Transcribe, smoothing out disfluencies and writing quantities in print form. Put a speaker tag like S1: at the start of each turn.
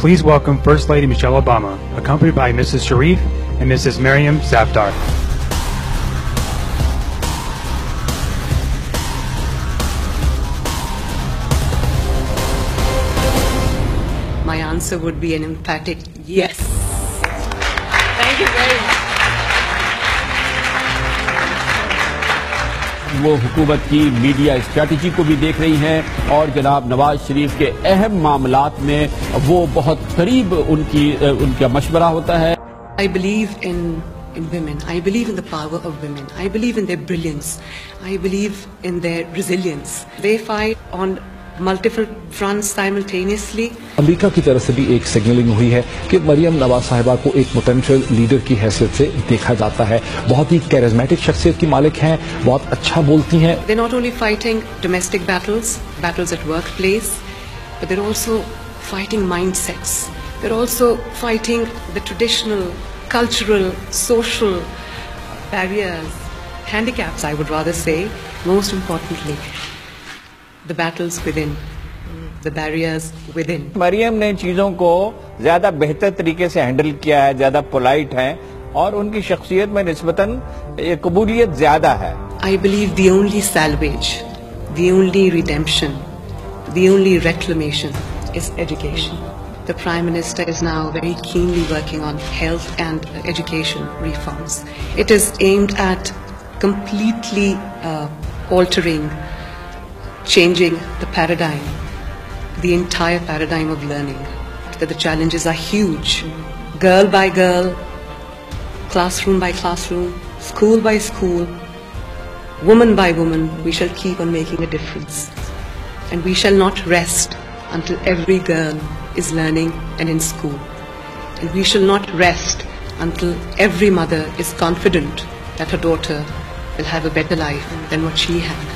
S1: please welcome First Lady Michelle Obama, accompanied by Mrs. Sharif and Mrs. Miriam Safdar.
S2: My answer would be an emphatic yes. Thank you very much.
S3: वो हुकूमत की media strategy को भी देख रही हैं और जनाब नवाज शरीफ के अहम मामलात में वो बहुत करीब उनका मशवरा होता है।
S2: I believe in women. I believe in the power of women. I believe in their brilliance. I believe in their resilience. They fight on multiple fronts simultaneously.
S4: America की तरफ से भी एक सिग्नलिंग हुई है कि मरियम नवाज साहिबा को एक पोटेंशियल लीडर की हैसियत से देखा जाता है। बहुत ही कैरिज्मेटिक शख्सियत की मालिक हैं, बहुत अच्छा बोलती हैं।
S2: They're not only fighting domestic battles at workplace, but they're also fighting mindsets. They're also fighting the traditional, cultural, social barriers, handicaps, I would rather say, most importantly. The battles within, the barriers within.
S5: Maryam ने चीजों को ज्यादा बेहतर तरीके से handle किया है, ज्यादा पोलाइट है और उनकी शख्सियत में निस्बतन कबूलियत ज्यादा है।
S2: I believe the only salvage, the only redemption, the only reclamation is education. The Prime Minister is now very keenly working on health and education reforms. It is aimed at completely altering, changing the paradigm, the entire paradigm of learning. That the challenges are huge. Girl by girl, classroom by classroom, school by school, woman by woman, we shall keep on making a difference. And we shall not rest until every girl is learning and in school. And we shall not rest until every mother is confident that her daughter will have a better life than what she had.